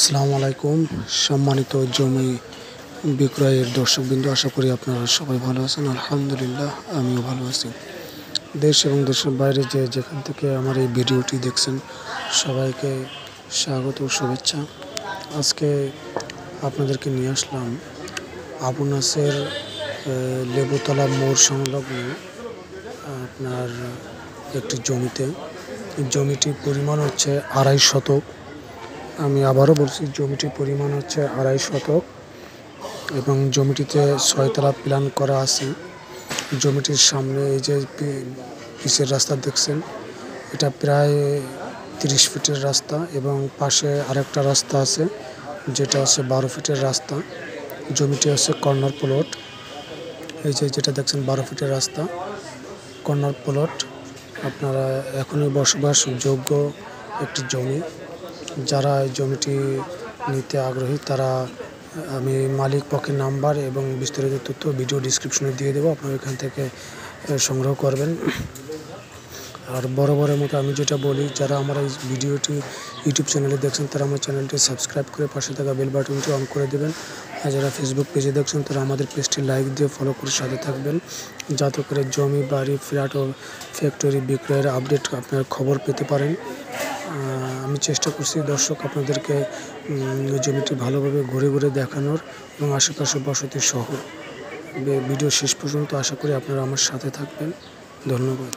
আসসালামু আলাইকুম। সম্মানিত জমি বিক্রয়ের দর্শকবৃন্দ, আশা করি আপনারা সবাই ভালো আছেন। আলহামদুলিল্লাহ, আমিও ভালো আছি। দেশ এবং দেশের বাইরে যেখান থেকে আমার এই ভিডিওটি দেখছেন, সবাইকে স্বাগত ও শুভেচ্ছা। আজকে আপনাদেরকে নিয়ে আসলাম আবু নাসের লেবুতলা মোড় সংলগ্ন আপনার একটি জমিতে। জমিটির পরিমাণ হচ্ছে 2.5 শতক। আমি আবারও বলছি, জমিটির পরিমাণ হচ্ছে 2.5 শতক এবং জমিটিতে 6 তলা প্ল্যান করা আছে। জমিটির সামনে এই যে পিচের রাস্তা দেখছেন, এটা প্রায় 30 ফিটের রাস্তা এবং পাশে আরেকটা রাস্তা আছে যেটা হচ্ছে 12 ফিটের রাস্তা। জমিটি হচ্ছে কর্নার প্লট। এই যে যেটা দেখছেন 12 ফিটের রাস্তা, কর্নার প্লট। আপনারা এখনই বসবাসযোগ্য একটি জমি। যারা এই জমিটি নিতে আগ্রহী তারা আমি মালিক পক্ষের নাম্বার এবং বিস্তারিত তথ্য ভিডিও ডিসক্রিপশনে দিয়ে দেবো, আপনারা এখান থেকে সংগ্রহ করবেন। আর বরাবরের মতো আমি যেটা বলি, যারা আমার এই ভিডিওটি ইউটিউব চ্যানেলে দেখছেন তারা আমার চ্যানেলটি সাবস্ক্রাইব করে পাশে থাকা বেল বাটনটি অন করে দেবেন। আর যারা ফেসবুক পেজে দেখছেন তারা আমাদের পেজটি লাইক দিয়ে ফলো করে সাথে থাকবেন, যাতে করে জমি, বাড়ি, ফ্ল্যাট ও ফ্যাক্টরি বিক্রয়ের আপডেট আপনার খবর পেতে পারেন। আমি চেষ্টা করছি দর্শক আপনাদেরকে জমিটি ভালোভাবে ঘুরে ঘুরে দেখানোর এবং আশেপাশে বসতি সহ। ভিডিও শেষ পর্যন্ত আশা করি আপনারা আমার সাথে থাকবেন। ধন্যবাদ।